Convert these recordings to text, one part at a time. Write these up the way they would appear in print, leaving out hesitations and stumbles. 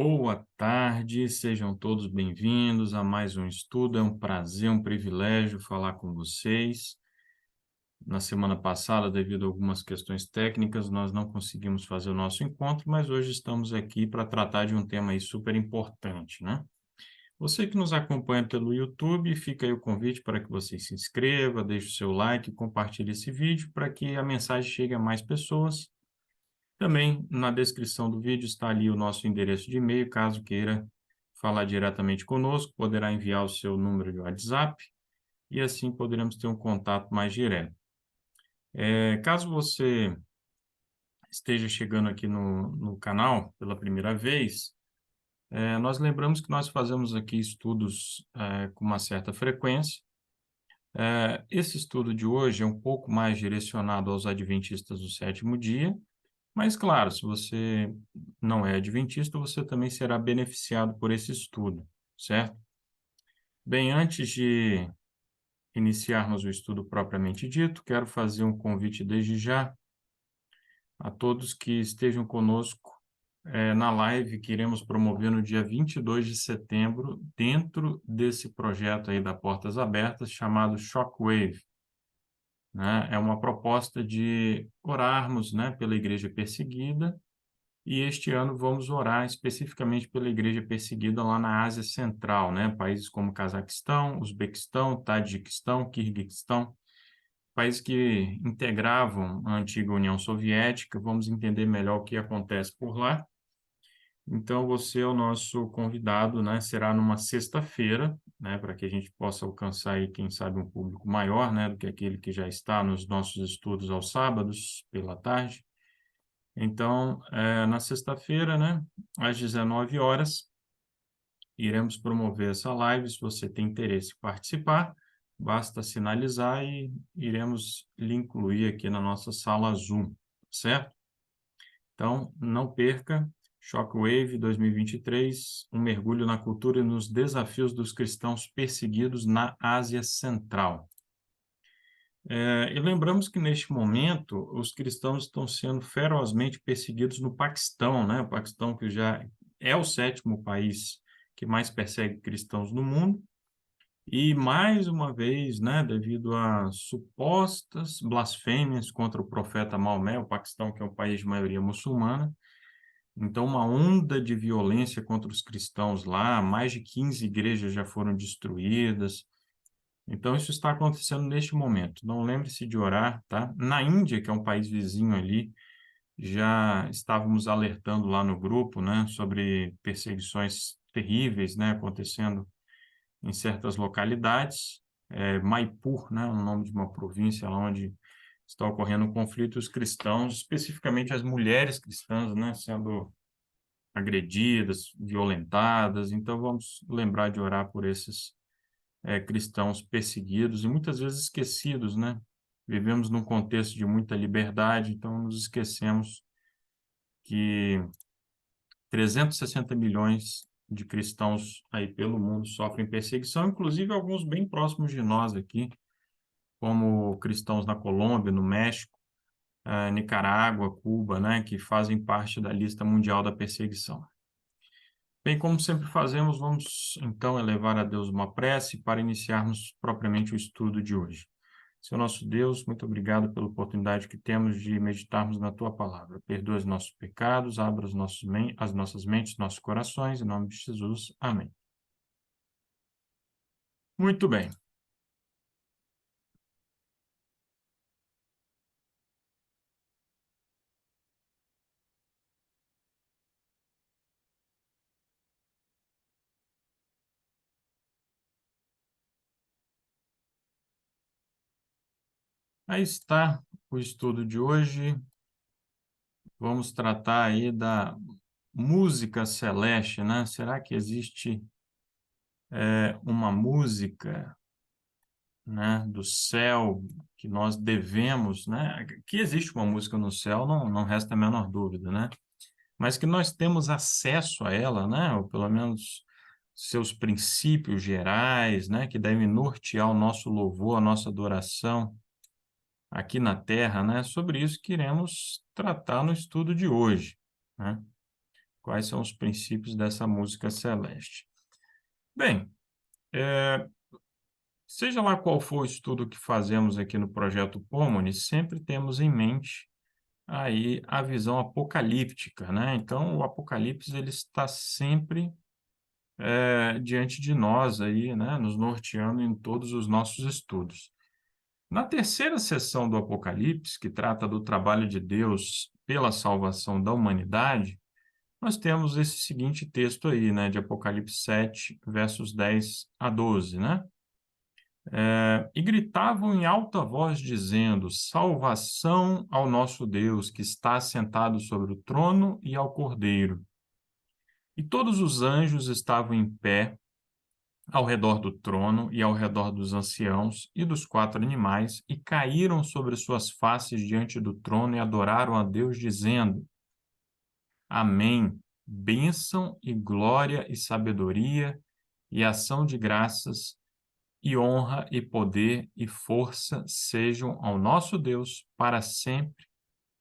Boa tarde, sejam todos bem-vindos a mais um estudo. É um prazer, um privilégio falar com vocês. Na semana passada, devido a algumas questões técnicas, nós não conseguimos fazer o nosso encontro, mas hoje estamos aqui para tratar de um tema aí super importante, né? Você que nos acompanha pelo YouTube, fica aí o convite para que você se inscreva, deixe o seu like, compartilhe esse vídeo para que a mensagem chegue a mais pessoas. Também na descrição do vídeo está ali o nosso endereço de e-mail, caso queira falar diretamente conosco, poderá enviar o seu número de WhatsApp e assim poderemos ter um contato mais direto. Caso você esteja chegando aqui no canal pela primeira vez, nós lembramos que nós fazemos aqui estudos com uma certa frequência. Esse estudo de hoje é um pouco mais direcionado aos adventistas do sétimo dia, mas, claro, se você não é adventista, você também será beneficiado por esse estudo, certo? Bem, antes de iniciarmos o estudo propriamente dito, quero fazer um convite desde já a todos que estejam conosco na live que iremos promover no dia 22 de setembro, dentro desse projeto aí da Portas Abertas, chamado Shockwave, né? É uma proposta de orarmos, né, pela igreja perseguida. E este ano vamos orar especificamente pela igreja perseguida lá na Ásia Central, né? Países como Cazaquistão, Uzbequistão, Tajiquistão, Quirguistão, países que integravam a antiga União Soviética. Vamos entender melhor o que acontece por lá. Então, você é o nosso convidado, né? Será numa sexta-feira, né? Para que a gente possa alcançar aí, quem sabe, um público maior, né? Do que aquele que já está nos nossos estudos aos sábados, pela tarde. Então, na sexta-feira, né, às 19 horas, iremos promover essa live. Se você tem interesse em participar, basta sinalizar e iremos lhe incluir aqui na nossa sala Zoom, certo? Então, não perca, Shockwave 2023, um mergulho na cultura e nos desafios dos cristãos perseguidos na Ásia Central. E lembramos que, neste momento, os cristãos estão sendo ferozmente perseguidos no Paquistão, né? O Paquistão, que já é o sétimo país que mais persegue cristãos no mundo, e, mais uma vez, né, devido a supostas blasfêmias contra o profeta Maomé, o Paquistão, que é um país de maioria muçulmana, então uma onda de violência contra os cristãos lá, mais de 15 igrejas já foram destruídas. Então, isso está acontecendo neste momento. Não lembre-se de orar, tá? Na Índia, que é um país vizinho ali, já estávamos alertando lá no grupo, né, sobre perseguições terríveis, né, acontecendo em certas localidades. Maipur, né, o nome de uma província lá onde está ocorrendo um conflito, os cristãos, especificamente as mulheres cristãs, né, sendo agredidas, violentadas. Então, vamos lembrar de orar por esses cristãos perseguidos e muitas vezes esquecidos, né? Vivemos num contexto de muita liberdade, então nos esquecemos que 360 milhões de cristãos aí pelo mundo sofrem perseguição, inclusive alguns bem próximos de nós aqui, como cristãos na Colômbia, no México, Nicarágua, Cuba, né, que fazem parte da lista mundial da perseguição. Bem, como sempre fazemos, vamos então elevar a Deus uma prece para iniciarmos propriamente o estudo de hoje. Senhor nosso Deus, muito obrigado pela oportunidade que temos de meditarmos na Tua palavra. Perdoa os nossos pecados, abra as nossas mentes, nossos corações, em nome de Jesus. Amém. Muito bem. Aí está o estudo de hoje. Vamos tratar aí da música celeste, né? Será que existe uma música, né, do céu que nós devemos, né? Que existe uma música no céu, não resta a menor dúvida, né? Mas que nós temos acesso a ela, né? Ou pelo menos seus princípios gerais, né? Que devem nortear o nosso louvor, a nossa adoração aqui na Terra, né? Sobre isso que iremos tratar no estudo de hoje, né? quais são os princípios dessa música celeste. Bem, seja lá qual for o estudo que fazemos aqui no Projeto Pomone, sempre temos em mente aí a visão apocalíptica, né? Então, o Apocalipse ele está sempre diante de nós aí, né? Nos norteando em todos os nossos estudos. Na terceira sessão do Apocalipse, que trata do trabalho de Deus pela salvação da humanidade, nós temos esse seguinte texto aí, né? De Apocalipse 7, versos 10 a 12, né? E gritavam em alta voz, dizendo: Salvação ao nosso Deus, que está assentado sobre o trono, e ao Cordeiro. E todos os anjos estavam em pé ao redor do trono e ao redor dos anciãos e dos quatro animais, e caíram sobre suas faces diante do trono e adoraram a Deus, dizendo: Amém. Bênção e glória e sabedoria e ação de graças e honra e poder e força sejam ao nosso Deus para sempre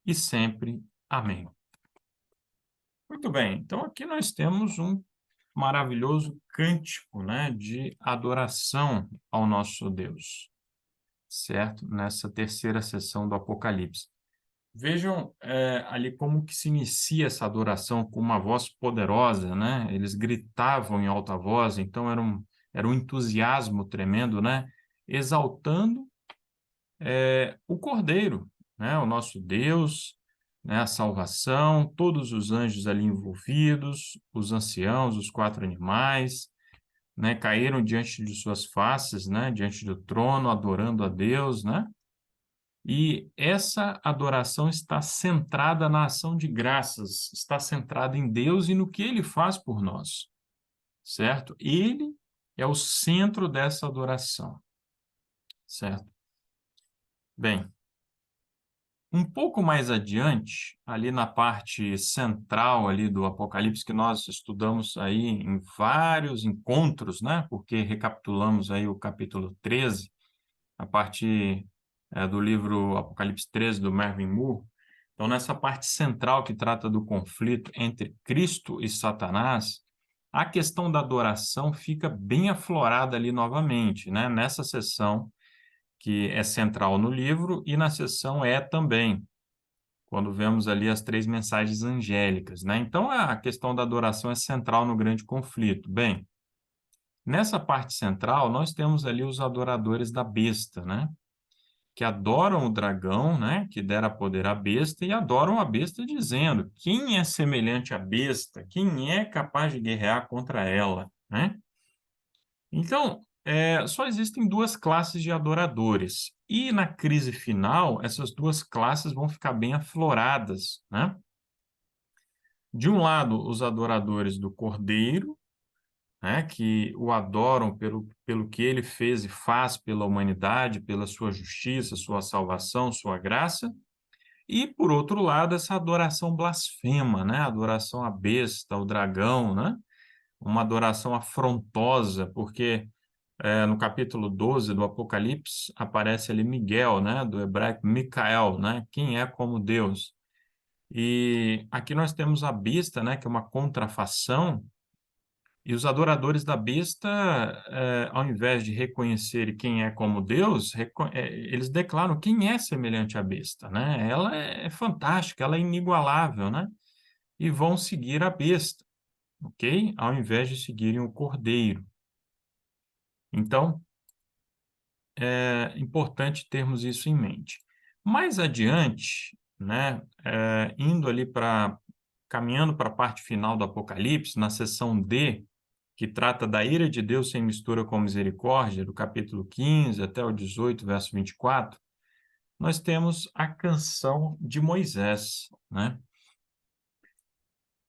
e sempre. Amém. Muito bem, então aqui nós temos um maravilhoso cântico, né, de adoração ao nosso Deus, certo? Nessa terceira sessão do Apocalipse. Vejam ali como que se inicia essa adoração com uma voz poderosa, né? Eles gritavam em alta voz, então era um entusiasmo tremendo, né? Exaltando o Cordeiro, né? O nosso Deus, né? A salvação, todos os anjos ali envolvidos, os anciãos, os quatro animais, né? Caíram diante de suas faces, né? Diante do trono, adorando a Deus, né? E essa adoração está centrada na ação de graças, está centrada em Deus e no que Ele faz por nós, certo? Ele é o centro dessa adoração, certo? Bem, um pouco mais adiante, ali na parte central ali do Apocalipse, que nós estudamos aí em vários encontros, né? Porque recapitulamos aí o capítulo 13, a partir do livro Apocalipse 13, do Mervyn Moore. Então, nessa parte central que trata do conflito entre Cristo e Satanás, a questão da adoração fica bem aflorada ali novamente, né? Nessa sessão que é central no livro e na sessão também, quando vemos ali as três mensagens angélicas, né? Então, a questão da adoração é central no grande conflito. Bem, nessa parte central, nós temos ali os adoradores da besta, né? Que adoram o dragão, né, que dera poder à besta, e adoram a besta dizendo: quem é semelhante à besta? Quem é capaz de guerrear contra ela, né? Então, só existem duas classes de adoradores. E na crise final, essas duas classes vão ficar bem afloradas, né? De um lado, os adoradores do Cordeiro, né, que o adoram pelo que ele fez e faz pela humanidade, pela sua justiça, sua salvação, sua graça. E, por outro lado, essa adoração blasfema, né? Adoração à besta, ao dragão, né? Uma adoração afrontosa, porque no capítulo 12 do Apocalipse aparece ali Miguel, né? Do hebraico Micael, né? Quem é como Deus. E aqui nós temos a besta, né? Que é uma contrafação, e os adoradores da besta, ao invés de reconhecer quem é como Deus, eles declaram quem é semelhante à besta, né? Ela é fantástica, ela é inigualável, né? E vão seguir a besta, ok? Ao invés de seguirem o Cordeiro. Então, é importante termos isso em mente. Mais adiante, né? Indo ali caminhando para a parte final do Apocalipse, na seção D, que trata da ira de Deus sem mistura com misericórdia, do capítulo 15 até o 18, verso 24, nós temos a canção de Moisés, né?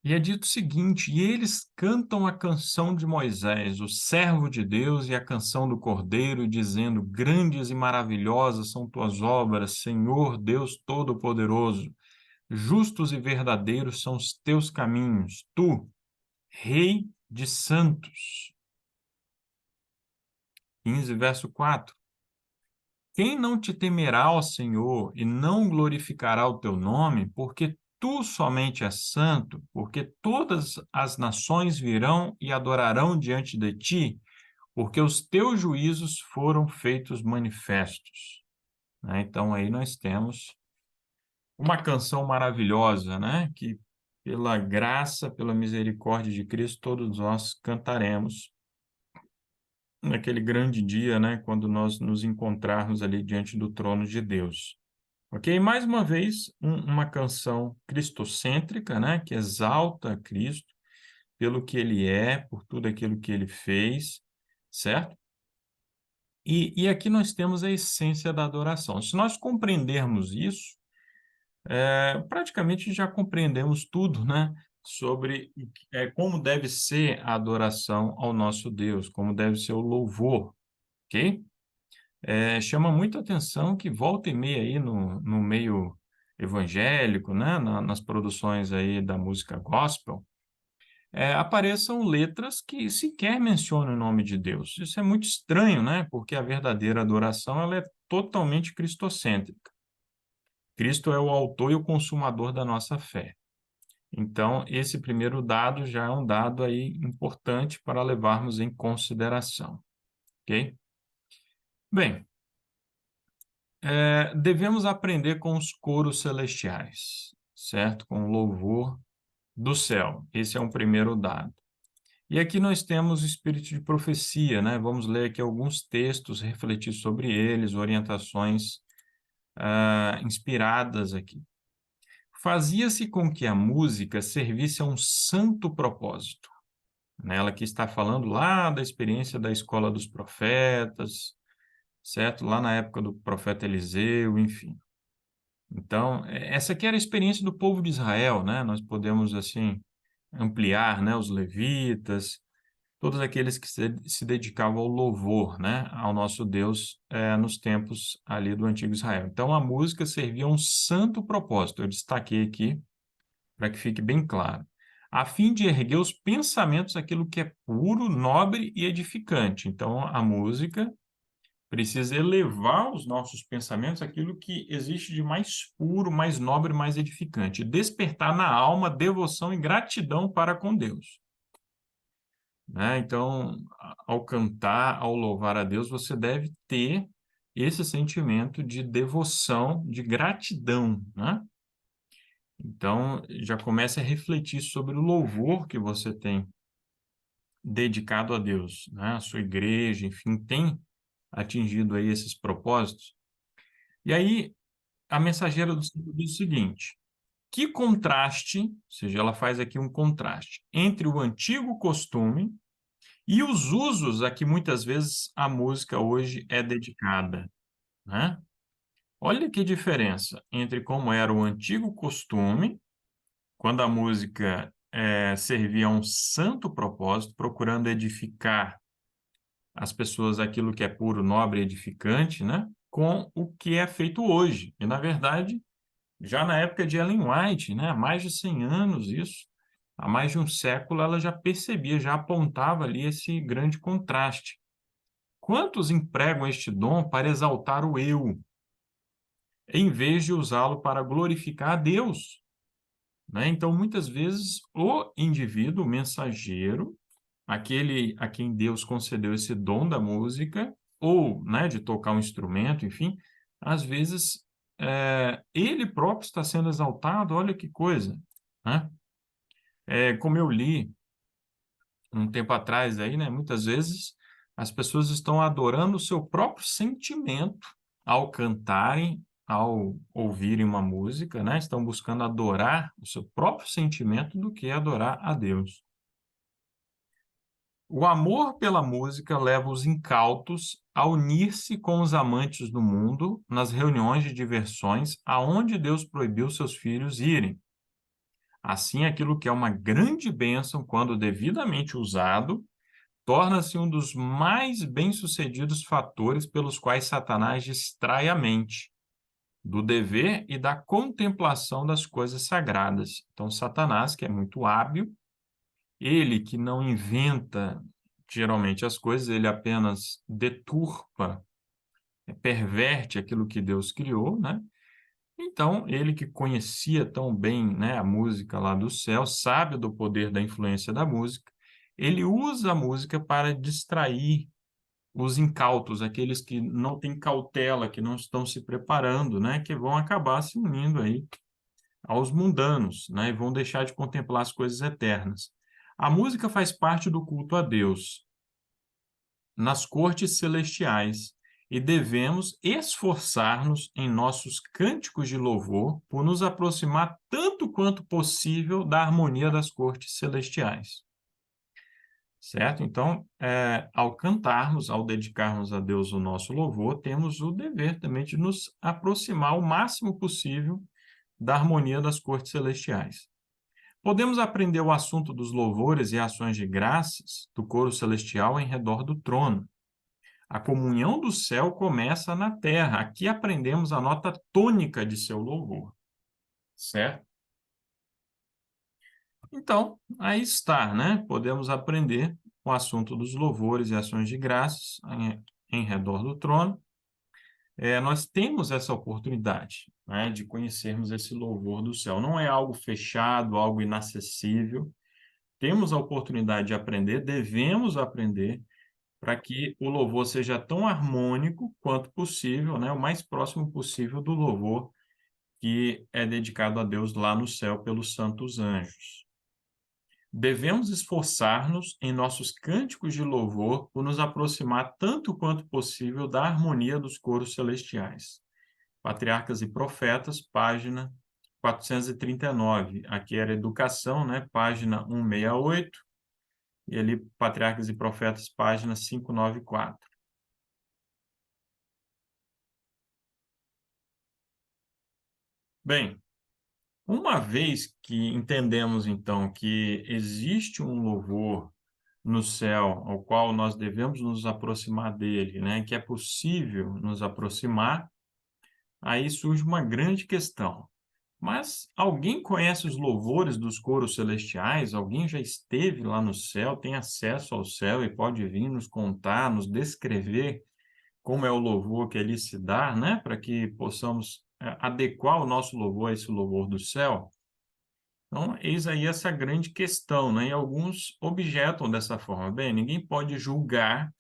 E é dito o seguinte: e eles cantam a canção de Moisés, o servo de Deus, e a canção do Cordeiro, dizendo: grandes e maravilhosas são tuas obras, Senhor Deus Todo-Poderoso. Justos e verdadeiros são os teus caminhos, tu, Rei de santos. 15, verso 4. Quem não te temerá, ó Senhor, e não glorificará o teu nome, porque tu somente és santo, porque todas as nações virão e adorarão diante de ti, porque os teus juízos foram feitos manifestos. Né? Então, aí nós temos uma canção maravilhosa, né? Que pela graça, pela misericórdia de Cristo, todos nós cantaremos naquele grande dia, né? Quando nós nos encontrarmos ali diante do trono de Deus. Ok? Mais uma vez, uma canção cristocêntrica, né? Que exalta Cristo pelo que ele é, por tudo aquilo que ele fez, certo? E aqui nós temos a essência da adoração. Se nós compreendermos isso, praticamente já compreendemos tudo, né? Sobre como deve ser a adoração ao nosso Deus, como deve ser o louvor, ok? Chama muita atenção que volta e meia aí no meio evangélico, né? Nas produções aí da música gospel, apareçam letras que sequer mencionam o nome de Deus. Isso é muito estranho, né? Porque a verdadeira adoração ela é totalmente cristocêntrica. Cristo é o autor e o consumador da nossa fé. Então, esse primeiro dado já é um dado aí importante para levarmos em consideração, ok? Bem, devemos aprender com os coros celestiais, certo? Com o louvor do céu. Esse é um primeiro dado. E aqui nós temos o espírito de profecia, né? Vamos ler aqui alguns textos, refletir sobre eles, orientações inspiradas aqui. Fazia-se com que a música servisse a um santo propósito. Ela que está falando lá da experiência da escola dos profetas, certo? Lá na época do profeta Eliseu, enfim. Então, essa aqui era a experiência do povo de Israel, né? Nós podemos, assim, ampliar, né? Os levitas, todos aqueles que se dedicavam ao louvor, né? Ao nosso Deus nos tempos ali do antigo Israel. Então, a música servia a um santo propósito. Eu destaquei aqui para que fique bem claro, a fim de erguer os pensamentos aquilo que é puro, nobre e edificante. Então, a música precisa elevar os nossos pensamentos aquilo que existe de mais puro, mais nobre, mais edificante, despertar na alma devoção e gratidão para com Deus. Né? Então, ao cantar, ao louvar a Deus, você deve ter esse sentimento de devoção, de gratidão, né? Então, já comece a refletir sobre o louvor que você tem dedicado a Deus, né? A sua igreja, enfim, tem atingido aí esses propósitos. E aí, a mensageira do Senhor diz o seguinte: que contraste, ou seja, ela faz aqui um contraste entre o antigo costume e os usos a que muitas vezes a música hoje é dedicada, né? Olha que diferença entre como era o antigo costume, quando a música servia a um santo propósito, procurando edificar as pessoas aquilo que é puro, nobre e edificante, né? Com o que é feito hoje. E, na verdade, já na época de Ellen White, né? Há mais de 100 anos isso, há mais de um século, ela já percebia, já apontava ali esse grande contraste. Quantos empregam este dom para exaltar o eu, em vez de usá-lo para glorificar a Deus? Né? Então, muitas vezes, o indivíduo, o mensageiro, aquele a quem Deus concedeu esse dom da música, ou, né, de tocar um instrumento, enfim, às vezes ele próprio está sendo exaltado, olha que coisa, né? Como eu li um tempo atrás aí, né, muitas vezes as pessoas estão adorando o seu próprio sentimento ao cantarem, ao ouvirem uma música, né? Estão buscando adorar o seu próprio sentimento do que adorar a Deus. O amor pela música leva os incautos a unir-se com os amantes do mundo nas reuniões de diversões aonde Deus proibiu seus filhos irem. Assim, aquilo que é uma grande bênção, quando devidamente usado, torna-se um dos mais bem-sucedidos fatores pelos quais Satanás distrai a mente do dever e da contemplação das coisas sagradas. Então, Satanás, que é muito hábil, ele que não inventa geralmente as coisas, ele apenas deturpa, perverte aquilo que Deus criou, né? Então, ele que conhecia tão bem, né, a música lá do céu, sabe do poder da influência da música, ele usa a música para distrair os incautos, aqueles que não têm cautela, que não estão se preparando, né, que vão acabar se unindo aí aos mundanos, né, e vão deixar de contemplar as coisas eternas. A música faz parte do culto a Deus nas cortes celestiais e devemos esforçar-nos em nossos cânticos de louvor por nos aproximar tanto quanto possível da harmonia das cortes celestiais. Certo? Então, ao cantarmos, ao dedicarmos a Deus o nosso louvor, temos o dever também de nos aproximar o máximo possível da harmonia das cortes celestiais. Podemos aprender o assunto dos louvores e ações de graças do coro celestial em redor do trono. A comunhão do céu começa na terra. Aqui aprendemos a nota tônica de seu louvor, certo? Então, aí está, né? Podemos aprender o assunto dos louvores e ações de graças em redor do trono. Nós temos essa oportunidade, né, de conhecermos esse louvor do céu. Não é algo fechado, algo inacessível. Temos a oportunidade de aprender, devemos aprender, para que o louvor seja tão harmônico quanto possível, né, o mais próximo possível do louvor que é dedicado a Deus lá no céu pelos santos anjos. Devemos esforçar-nos em nossos cânticos de louvor por nos aproximar tanto quanto possível da harmonia dos coros celestiais. Patriarcas e Profetas, página 439. Aqui era Educação, né? Página 168. E ali, Patriarcas e Profetas, página 594. Bem, uma vez que entendemos, então, que existe um louvor no céu ao qual nós devemos nos aproximar dele, né? Que é possível nos aproximar, aí surge uma grande questão. Mas alguém conhece os louvores dos coros celestiais? Alguém já esteve lá no céu, tem acesso ao céu e pode vir nos contar, nos descrever como é o louvor que ali se dá, né? Para que possamos adequar o nosso louvor a esse louvor do céu? Então, eis aí essa grande questão, né? E alguns objetam dessa forma. Bem, ninguém pode julgar,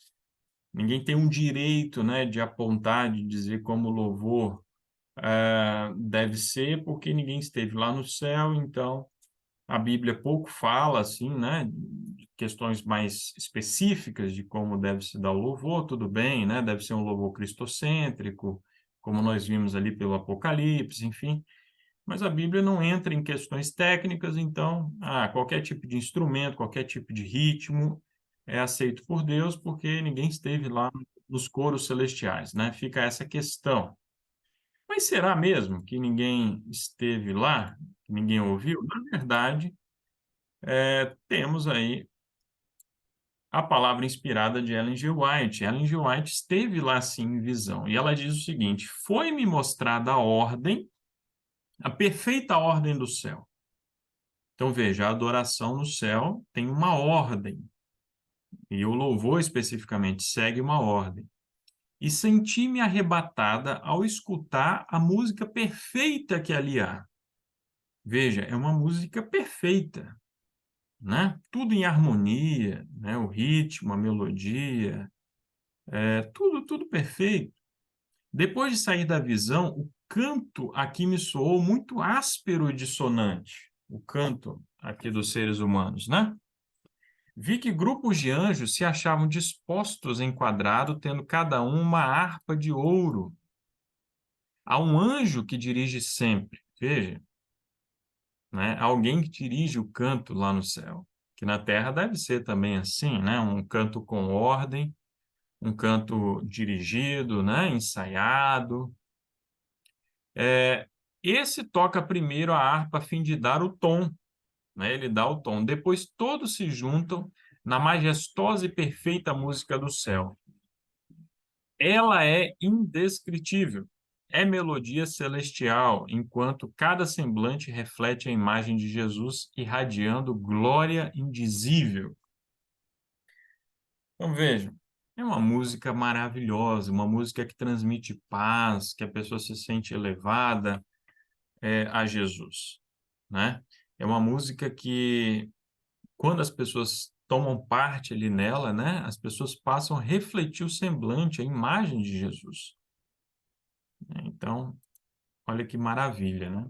ninguém tem um direito, né, de apontar, de dizer como o louvor deve ser, porque ninguém esteve lá no céu, então a Bíblia pouco fala, assim, né, de questões mais específicas de como deve se dar o louvor, tudo bem, né, deve ser um louvor cristocêntrico, como nós vimos ali pelo Apocalipse, enfim, mas a Bíblia não entra em questões técnicas, então, qualquer tipo de instrumento, qualquer tipo de ritmo é aceito por Deus, porque ninguém esteve lá nos coros celestiais, né? Fica essa questão. Mas será mesmo que ninguém esteve lá, que ninguém ouviu? Na verdade, temos aí a palavra inspirada de Ellen G. White. Ellen G. White esteve lá, sim, em visão. E ela diz o seguinte: foi-me mostrada a ordem, a perfeita ordem do céu. Então, veja, a adoração no céu tem uma ordem, e o louvor especificamente segue uma ordem. E senti-me arrebatada ao escutar a música perfeita que ali há. Veja, é uma música perfeita, né? Tudo em harmonia, né? O ritmo, a melodia, tudo perfeito. Depois de sair da visão, o canto aqui me soou muito áspero e dissonante. O canto aqui dos seres humanos, né? Vi que grupos de anjos se achavam dispostos em quadrado, tendo cada um uma harpa de ouro. Há um anjo que dirige sempre, veja, né? Alguém que dirige o canto lá no céu, que na terra deve ser também assim, né? Um canto com ordem, um canto dirigido, né? Ensaiado. Esse toca primeiro a harpa a fim de dar o tom, né? Ele dá o tom. Depois todos se juntam na majestosa e perfeita música do céu. Ela é indescritível. É melodia celestial, enquanto cada semblante reflete a imagem de Jesus irradiando glória indizível. Então, vejam, é uma música maravilhosa, uma música que transmite paz, que a pessoa se sente elevada, a Jesus, né? É uma música que, quando as pessoas tomam parte ali nela, né, as pessoas passam a refletir o semblante, a imagem de Jesus. Então, olha que maravilha, né?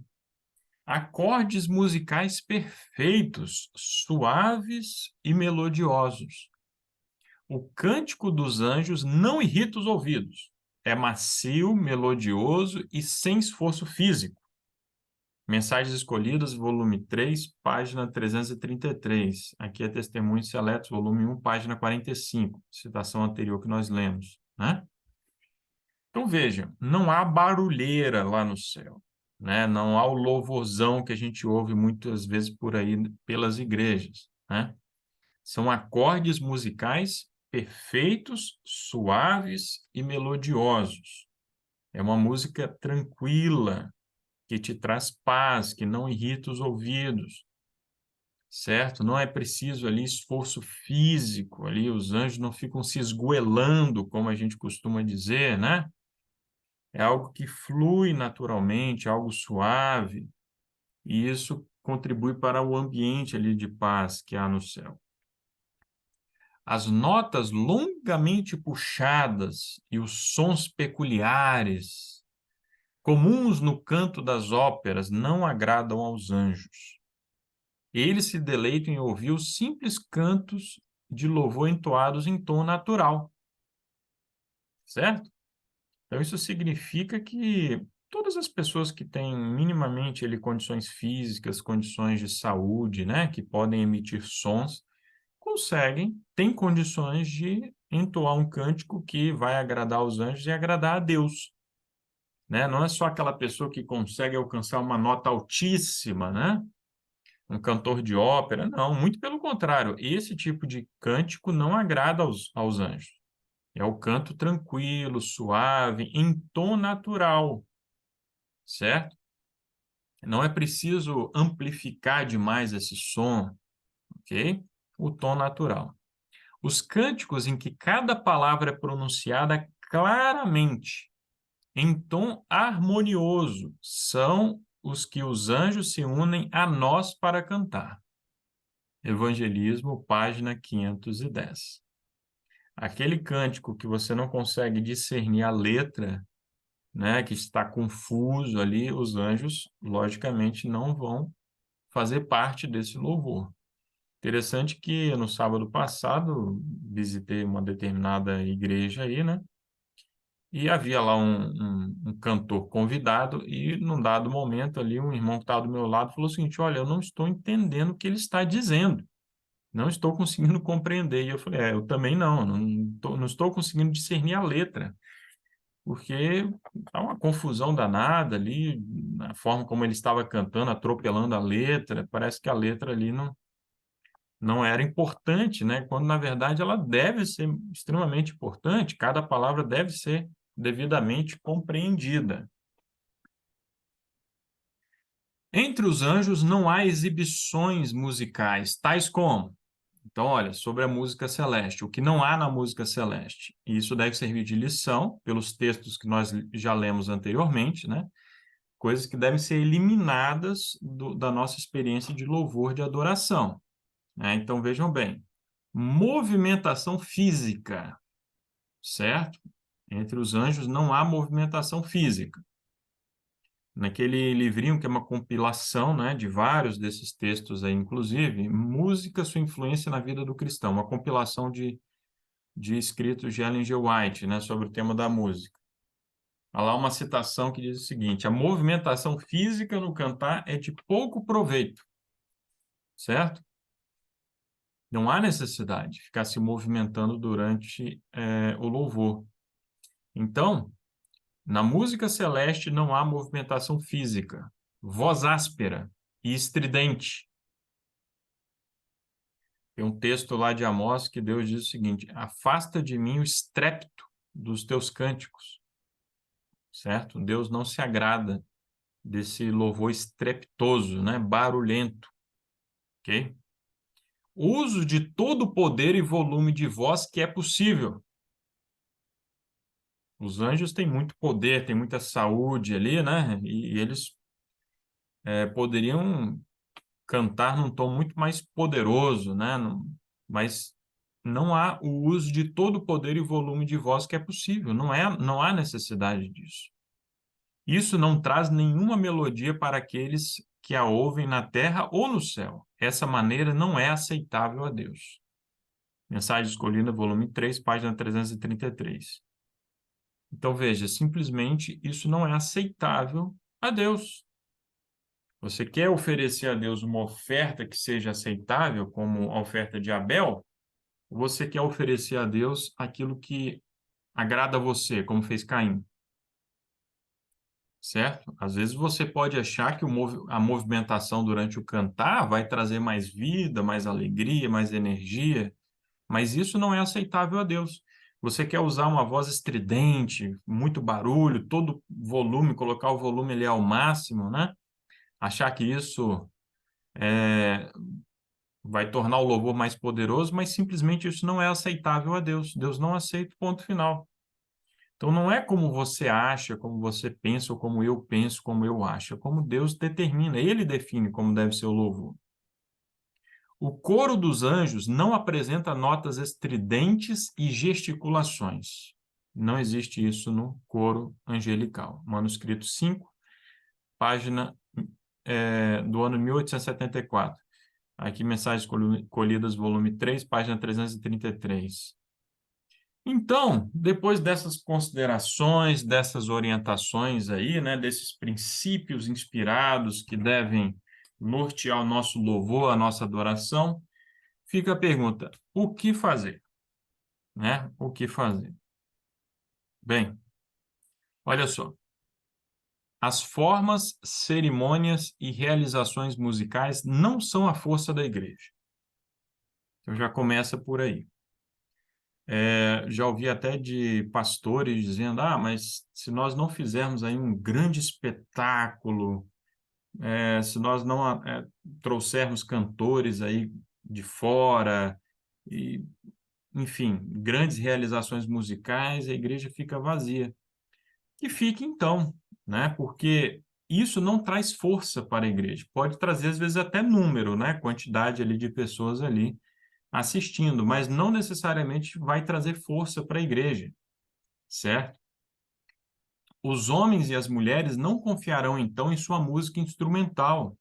Acordes musicais perfeitos, suaves e melodiosos. O cântico dos anjos não irrita os ouvidos. É macio, melodioso e sem esforço físico. Mensagens Escolhidas, volume 3, página 333. Aqui é Testemunhos Seletos, volume 1, página 45. Citação anterior que nós lemos, né? Então, veja, não há barulheira lá no céu, né? Não há o louvorzão que a gente ouve muitas vezes por aí pelas igrejas, né? São acordes musicais perfeitos, suaves e melodiosos. É uma música tranquila, que te traz paz, que não irrita os ouvidos, certo? Não é preciso ali esforço físico, ali os anjos não ficam se esgoelando, como a gente costuma dizer, né? É algo que flui naturalmente, algo suave, e isso contribui para o ambiente ali de paz que há no céu. As notas longamente puxadas e os sons peculiares, comuns no canto das óperas, não agradam aos anjos. Eles se deleitam em ouvir os simples cantos de louvor entoados em tom natural, certo? Então, isso significa que todas as pessoas que têm minimamente ali, condições físicas, condições de saúde, né, que podem emitir sons, conseguem, têm condições de entoar um cântico que vai agradar aos anjos e agradar a Deus, né? Não é só aquela pessoa que consegue alcançar uma nota altíssima, né? Um cantor de ópera, não, muito pelo contrário, esse tipo de cântico não agrada aos anjos. É o canto tranquilo, suave, em tom natural, certo? Não é preciso amplificar demais esse som, ok? O tom natural. Os cânticos em que cada palavra é pronunciada claramente, em tom harmonioso, são os que os anjos se unem a nós para cantar. Evangelismo, página 510. Aquele cântico que você não consegue discernir a letra, né, que está confuso ali, os anjos, logicamente, não vão fazer parte desse louvor. Interessante que no sábado passado visitei uma determinada igreja aí, né? E havia lá um cantor convidado e num dado momento ali um irmão que estava do meu lado falou o seguinte: olha, eu não estou entendendo o que ele está dizendo, não estou conseguindo compreender. E eu falei, eu também não estou conseguindo discernir a letra, porque há uma confusão danada ali, na forma como ele estava cantando, atropelando a letra, parece que a letra ali não era importante, né? Quando, na verdade, ela deve ser extremamente importante, cada palavra deve ser devidamente compreendida. Entre os anjos não há exibições musicais, tais como... Então, olha, sobre a música celeste, o que não há na música celeste, e isso deve servir de lição, pelos textos que nós já lemos anteriormente, né? Coisas que devem ser eliminadas da nossa experiência de louvor, de adoração, né? Então, vejam bem, movimentação física, certo? Entre os anjos não há movimentação física. Naquele livrinho que é uma compilação, né, de vários desses textos aí, inclusive, Música, sua influência na vida do cristão, uma compilação de escritos de Ellen G. White, né, sobre o tema da música. Há lá uma citação que diz o seguinte: a movimentação física no cantar é de pouco proveito, certo? Não há necessidade de ficar se movimentando durante o louvor. Então, na música celeste não há movimentação física, voz áspera e estridente. Tem um texto lá de Amós que Deus diz o seguinte: afasta de mim o estrépito dos teus cânticos, certo? Deus não se agrada desse louvor estrepitoso, né? Barulhento, ok? Uso de todo o poder e volume de voz que é possível. Os anjos têm muito poder, têm muita saúde ali, né? E eles poderiam cantar num tom muito mais poderoso, né? Mas não há o uso de todo o poder e volume de voz que é possível. Não há necessidade disso. Isso não traz nenhuma melodia para aqueles que a ouvem na terra ou no céu. Essa maneira não é aceitável a Deus. Mensagem Escolhida, volume 3, página 333. Então, veja, simplesmente isso não é aceitável a Deus. Você quer oferecer a Deus uma oferta que seja aceitável, como a oferta de Abel? Ou você quer oferecer a Deus aquilo que agrada a você, como fez Caim? Certo? Às vezes você pode achar que a movimentação durante o cantar vai trazer mais vida, mais alegria, mais energia, mas isso não é aceitável a Deus. Você quer usar uma voz estridente, muito barulho, todo volume, colocar o volume ali ao máximo, né? Achar que isso vai tornar o louvor mais poderoso, mas simplesmente isso não é aceitável a Deus. Deus não aceita, ponto final. Então não é como você acha, como você pensa, ou como eu penso, como eu acho, é como Deus determina, Ele define como deve ser o louvor. O coro dos anjos não apresenta notas estridentes e gesticulações. Não existe isso no coro angelical. Manuscrito 5, página do ano 1874. Aqui, Mensagens Colhidas, volume 3, página 333. Então, depois dessas considerações, dessas orientações aí, né, desses princípios inspirados que devem nortear o nosso louvor, a nossa adoração, fica a pergunta: o que fazer? Né? O que fazer? Bem, olha só. As formas, cerimônias e realizações musicais não são a força da igreja. Então já começa por aí. Já ouvi até de pastores dizendo, mas se nós não fizermos aí um grande espetáculo, se nós não trouxermos cantores aí de fora, e, enfim, grandes realizações musicais, a igreja fica vazia. Que fique então, né? Porque isso não traz força para a igreja. Pode trazer, às vezes, até número, né? Quantidade ali de pessoas ali assistindo, mas não necessariamente vai trazer força para a igreja, certo? Os homens e as mulheres não confiarão, então, em sua música instrumental.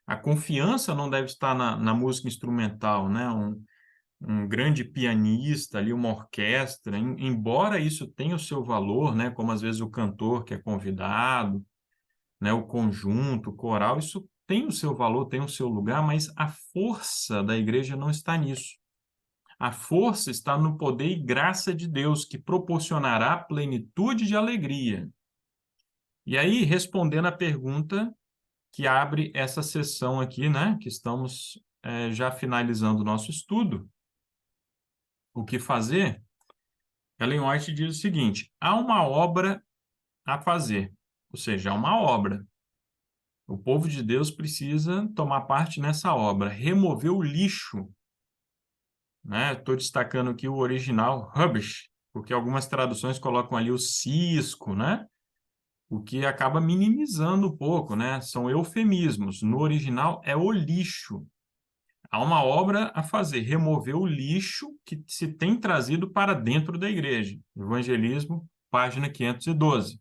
A confiança não deve estar na música instrumental, né? Um grande pianista ali, uma orquestra, embora isso tenha o seu valor, né? Como às vezes o cantor que é convidado, né? O conjunto, o coral, isso tem o seu valor, tem o seu lugar, mas a força da igreja não está nisso. A força está no poder e graça de Deus, que proporcionará plenitude de alegria. E aí, respondendo à pergunta que abre essa sessão aqui, né, que estamos já finalizando o nosso estudo, o que fazer? Ellen White diz o seguinte: há uma obra a fazer, ou seja, há uma obra. O povo de Deus precisa tomar parte nessa obra, remover o lixo, né? Estou destacando aqui o original, rubbish, porque algumas traduções colocam ali o cisco, né? O que acaba minimizando um pouco, né? São eufemismos. No original é o lixo. Há uma obra a fazer, remover o lixo que se tem trazido para dentro da igreja. Evangelismo, página 512.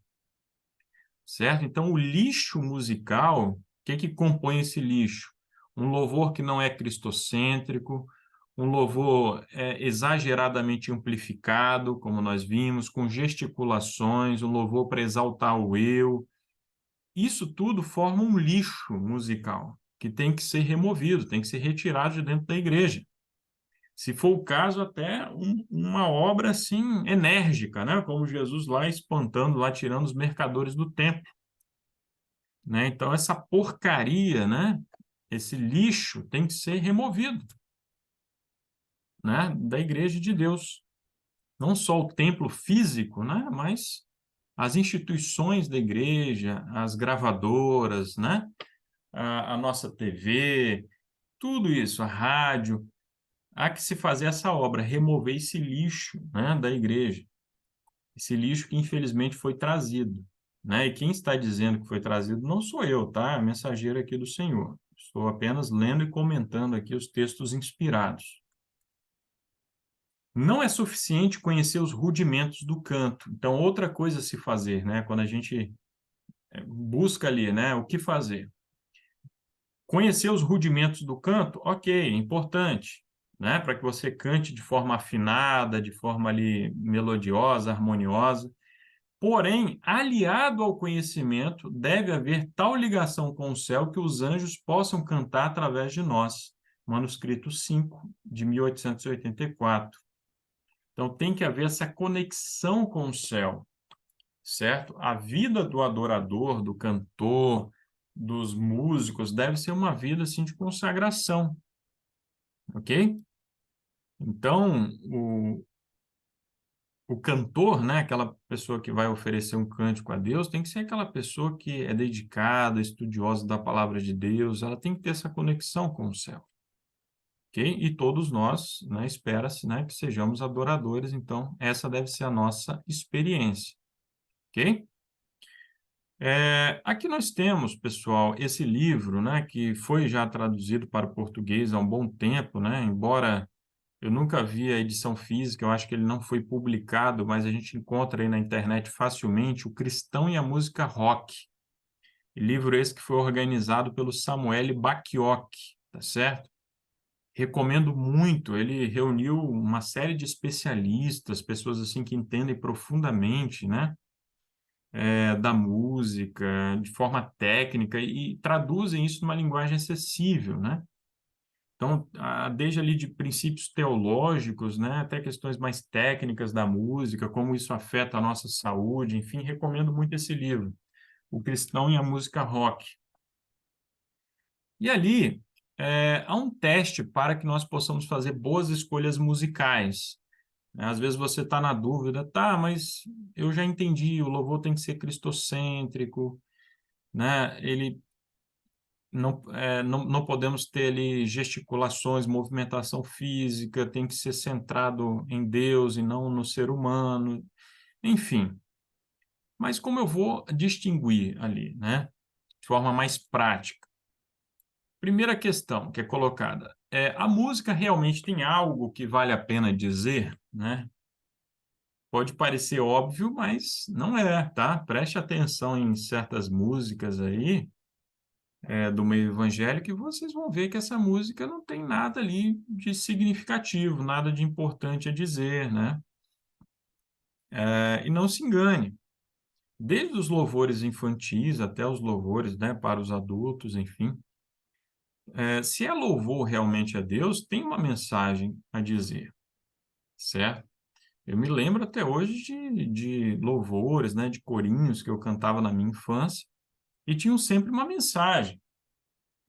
Certo? Então, o lixo musical, o que compõe esse lixo? Um louvor que não é cristocêntrico, um louvor exageradamente amplificado, como nós vimos, com gesticulações, um louvor para exaltar o eu. Isso tudo forma um lixo musical que tem que ser removido, tem que ser retirado de dentro da igreja. Se for o caso, até uma obra assim enérgica, né? Como Jesus lá espantando, lá tirando os mercadores do templo. Né? Então, essa porcaria, né? Esse lixo tem que ser removido, né? Da igreja de Deus. Não só o templo físico, né? Mas as instituições da igreja, as gravadoras, né? A nossa TV, tudo isso, a rádio. Há que se fazer essa obra, remover esse lixo, né? Da igreja. Esse lixo que, infelizmente, foi trazido. né? E quem está dizendo que foi trazido não sou eu, tá? É a mensageira aqui do Senhor. Estou apenas lendo e comentando aqui os textos inspirados. Não é suficiente conhecer os rudimentos do canto. Então, outra coisa a se fazer, né? Quando a gente busca ali, né? O que fazer? Conhecer os rudimentos do canto, ok, importante, né? Para que você cante de forma afinada, de forma ali melodiosa, harmoniosa. Porém, aliado ao conhecimento, deve haver tal ligação com o céu que os anjos possam cantar através de nós. Manuscrito 5, de 1884. Então, tem que haver essa conexão com o céu, certo? A vida do adorador, do cantor, dos músicos, deve ser uma vida assim, de consagração, ok? Então, o cantor, né, aquela pessoa que vai oferecer um cântico a Deus, tem que ser aquela pessoa que é dedicada, estudiosa da palavra de Deus, ela tem que ter essa conexão com o céu, ok? E todos nós, né, espera-se, né, que sejamos adoradores, então essa deve ser a nossa experiência, ok? Aqui nós temos, pessoal, esse livro, né, que foi já traduzido para o português há um bom tempo, né, embora eu nunca vi a edição física, eu acho que ele não foi publicado, mas a gente encontra aí na internet facilmente o Cristão e a Música Rock. Livro esse que foi organizado pelo Samuel Bacchiocchi, tá certo? Recomendo muito, ele reuniu uma série de especialistas, pessoas assim que entendem profundamente, né? Da música, de forma técnica, e traduzem isso numa linguagem acessível, né? Então, desde ali de princípios teológicos, né, até questões mais técnicas da música, como isso afeta a nossa saúde, enfim, recomendo muito esse livro, O Cristão e a Música Rock. E ali, há um teste para que nós possamos fazer boas escolhas musicais. Às vezes você está na dúvida, tá, mas eu já entendi, o louvor tem que ser cristocêntrico, né? Ele não podemos ter ali gesticulações, movimentação física, tem que ser centrado em Deus e não no ser humano, enfim. Mas como eu vou distinguir ali, né? De forma mais prática. Primeira questão que é colocada, a música realmente tem algo que vale a pena dizer, né? Pode parecer óbvio, mas não é, tá? Preste atenção em certas músicas aí, do meio evangélico, e vocês vão ver que essa música não tem nada ali de significativo, nada de importante a dizer, né? E não se engane, desde os louvores infantis até os louvores, né, para os adultos, enfim, se é louvor realmente a Deus, tem uma mensagem a dizer, certo? Eu me lembro até hoje de louvores, né, de corinhos que eu cantava na minha infância, e tinham sempre uma mensagem.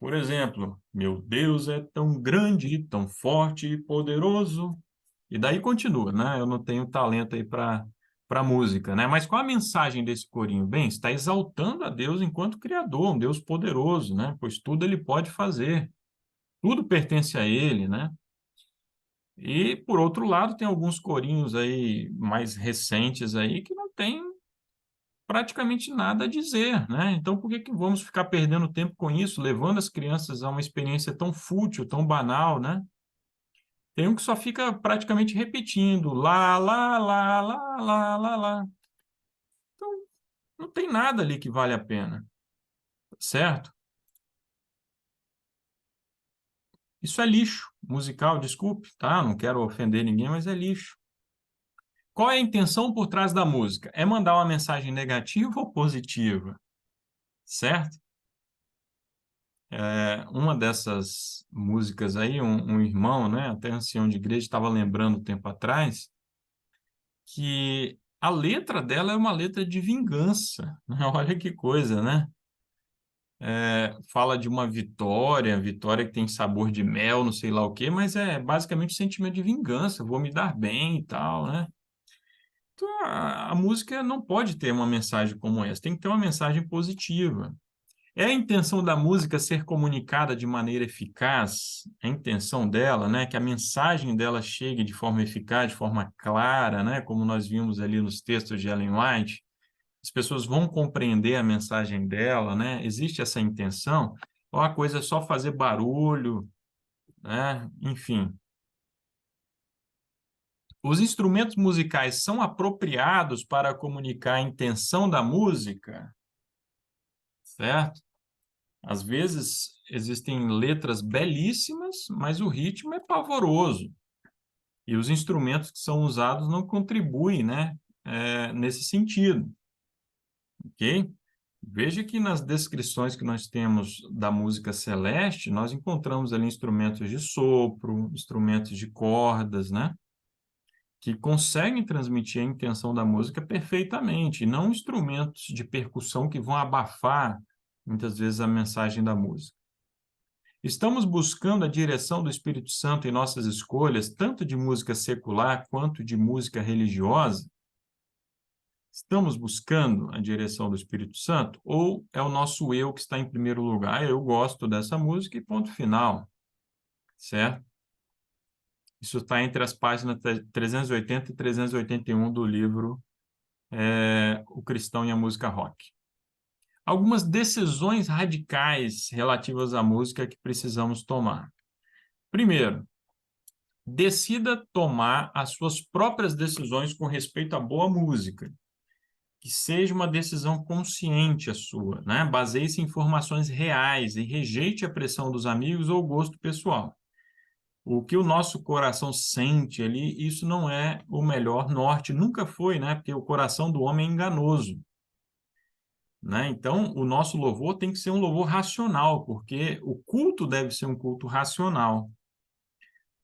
Por exemplo, meu Deus é tão grande, tão forte e poderoso. E daí continua, né? Eu não tenho talento aí para música, né? Mas qual a mensagem desse corinho? Bem, está exaltando a Deus enquanto Criador, um Deus poderoso, né? Pois tudo ele pode fazer, tudo pertence a ele, né? E, por outro lado, tem alguns corinhos aí mais recentes aí que não tem praticamente nada a dizer, né? Então, por que que vamos ficar perdendo tempo com isso, levando as crianças a uma experiência tão fútil, tão banal, né? Tem um que só fica praticamente repetindo, lá, lá, lá, lá, lá, lá, lá. Então, não tem nada ali que vale a pena, certo? Isso é lixo musical, desculpe, tá? Não quero ofender ninguém, mas é lixo. Qual é a intenção por trás da música? É mandar uma mensagem negativa ou positiva, certo? Uma dessas músicas aí, um irmão, né, até ancião de igreja, estava lembrando tempo atrás, que a letra dela é uma letra de vingança. Olha que coisa, né? Fala de uma vitória, vitória que tem sabor de mel, não sei lá o quê, mas é basicamente um sentimento de vingança, vou me dar bem e tal, né? Então, a música não pode ter uma mensagem como essa, tem que ter uma mensagem positiva. É a intenção da música ser comunicada de maneira eficaz, a intenção dela, né, que a mensagem dela chegue de forma eficaz, de forma clara, né, como nós vimos ali nos textos de Ellen White. as pessoas vão compreender a mensagem dela, né? Existe essa intenção, ou a coisa é só fazer barulho, né? Enfim. Os instrumentos musicais são apropriados para comunicar a intenção da música, certo? Às vezes existem letras belíssimas, mas o ritmo é pavoroso. E os instrumentos que são usados não contribuem, né, nesse sentido, ok? Veja que nas descrições que nós temos da música celeste, nós encontramos ali instrumentos de sopro, instrumentos de cordas, né? Que conseguem transmitir a intenção da música perfeitamente, e não instrumentos de percussão que vão abafar, muitas vezes, a mensagem da música. Estamos buscando a direção do Espírito Santo em nossas escolhas, tanto de música secular quanto de música religiosa? Estamos buscando a direção do Espírito Santo? Ou é o nosso eu que está em primeiro lugar? Eu gosto dessa música e ponto final, certo? Isso está entre as páginas 380 e 381 do livro O Cristão e a Música Rock. Algumas decisões radicais relativas à música que precisamos tomar. Primeiro, decida tomar as suas próprias decisões com respeito à boa música. Que seja uma decisão consciente a sua, né? Baseie-se em informações reais e rejeite a pressão dos amigos ou o gosto pessoal. O que o nosso coração sente ali, isso não é o melhor norte, nunca foi, né? Porque o coração do homem é enganoso, né? Então, o nosso louvor tem que ser um louvor racional, porque o culto deve ser um culto racional.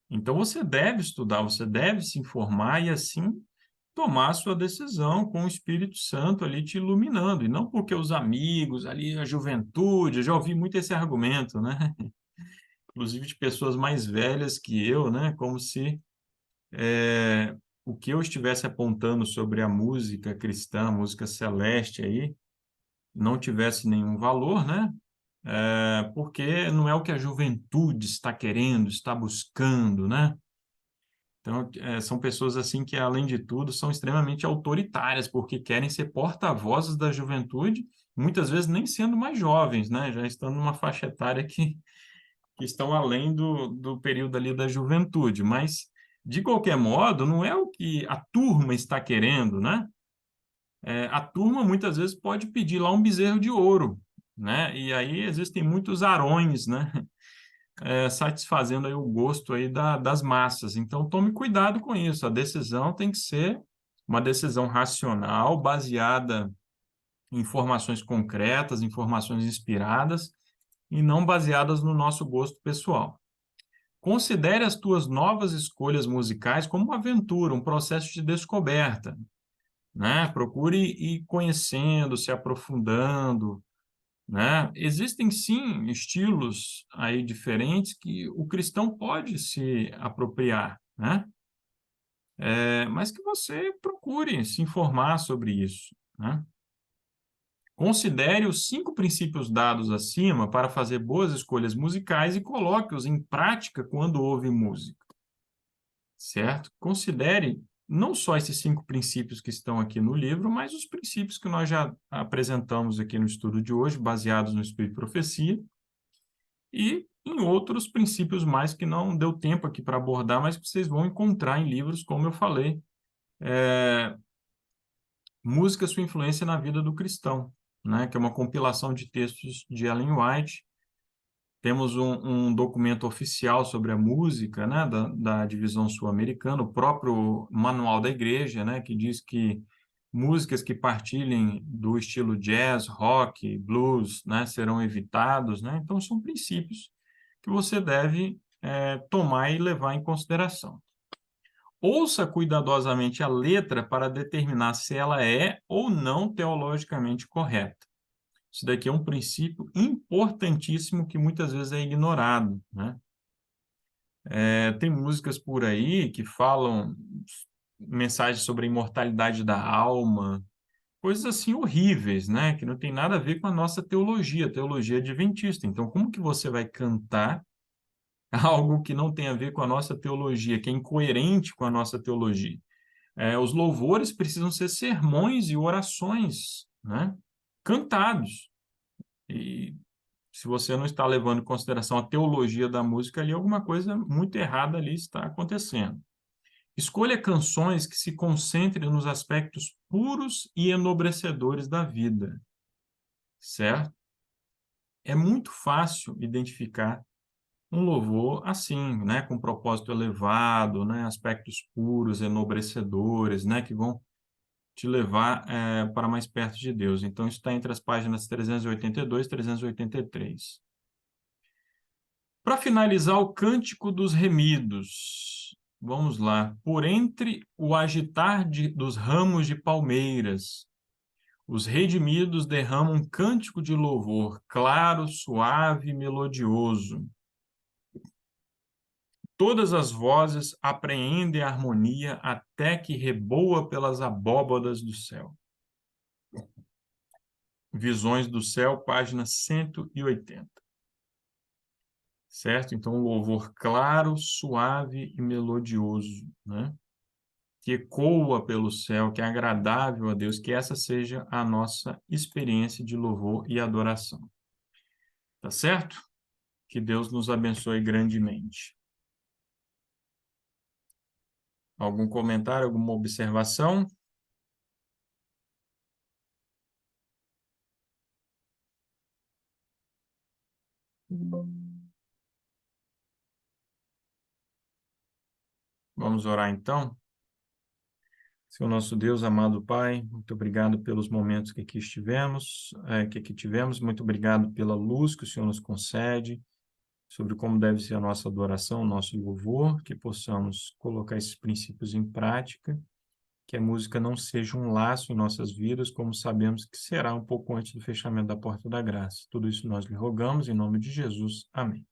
Então, você deve estudar, você deve se informar e, assim, tomar sua decisão com o Espírito Santo ali te iluminando, e não porque os amigos ali, a juventude, eu já ouvi muito esse argumento, né? Inclusive de pessoas mais velhas que eu, né? Como se o que eu estivesse apontando sobre a música cristã, a música celeste aí, não tivesse nenhum valor, né? Porque não é o que a juventude está querendo, está buscando, né? Então, são pessoas assim que, além de tudo, são extremamente autoritárias, porque querem ser porta-vozes da juventude, muitas vezes nem sendo mais jovens, né? Já estando numa faixa etária que estão além do período ali da juventude. Mas, de qualquer modo, não é o que a turma está querendo, né? A turma, muitas vezes, pode pedir lá um bezerro de ouro, né? E aí existem muitos arões, né? Satisfazendo aí o gosto aí das massas. Então, tome cuidado com isso. A decisão tem que ser uma decisão racional, baseada em informações concretas, informações inspiradas, e não baseadas no nosso gosto pessoal. Considere as tuas novas escolhas musicais como uma aventura, um processo de descoberta, né? Procure ir conhecendo, se aprofundando, né? Existem sim estilos aí diferentes que o cristão pode se apropriar, né? Mas que você procure se informar sobre isso, né? Considere os 5 princípios dados acima para fazer boas escolhas musicais e coloque-os em prática quando ouve música, certo? Considere não só esses 5 princípios que estão aqui no livro, mas os princípios que nós já apresentamos aqui no estudo de hoje, baseados no Espírito e Profecia, e em outros princípios mais que não deu tempo aqui para abordar, mas que vocês vão encontrar em livros, como eu falei. Música, sua influência na vida do cristão, né? Que é uma compilação de textos de Ellen White. Temos um documento oficial sobre a música, né? Da divisão sul-americana, o próprio Manual da Igreja, né? Que diz que músicas que partilhem do estilo jazz, rock, blues, né? Serão evitados, né? Então, são princípios que você deve tomar e levar em consideração. Ouça cuidadosamente a letra para determinar se ela é ou não teologicamente correta. Isso daqui é um princípio importantíssimo que muitas vezes é ignorado, né? Tem músicas por aí que falam mensagens sobre a imortalidade da alma, coisas assim horríveis, né? Que não tem nada a ver com a nossa teologia adventista. Então, como que você vai cantar algo que não tem a ver com a nossa teologia, que é incoerente com a nossa teologia? Os louvores precisam ser sermões e orações né? Cantados. E se você não está levando em consideração a teologia da música ali, alguma coisa muito errada ali está acontecendo. Escolha canções que se concentrem nos aspectos puros e enobrecedores da vida, certo? É muito fácil identificar um louvor assim, né, com propósito elevado, né, aspectos puros, enobrecedores, né, que vão te levar para mais perto de Deus. Então, isso está entre as páginas 382 e 383. Para finalizar, o Cântico dos Remidos. Vamos lá. Por entre o agitar dos ramos de palmeiras, os redimidos derramam um cântico de louvor, claro, suave e melodioso. Todas as vozes apreendem a harmonia até que reboa pelas abóbadas do céu. Visões do Céu, página 180. Certo? Então, um louvor claro, suave e melodioso, né? Que ecoa pelo céu, que é agradável a Deus, que essa seja a nossa experiência de louvor e adoração. Tá certo? Que Deus nos abençoe grandemente. Algum comentário, alguma observação? Vamos orar então? Senhor nosso Deus, amado Pai, muito obrigado pelos momentos que aqui estivemos, que aqui tivemos, muito obrigado pela luz que o Senhor nos concede, sobre como deve ser a nossa adoração, o nosso louvor, que possamos colocar esses princípios em prática, que a música não seja um laço em nossas vidas, como sabemos que será um pouco antes do fechamento da porta da graça. Tudo isso nós lhe rogamos, em nome de Jesus. Amém.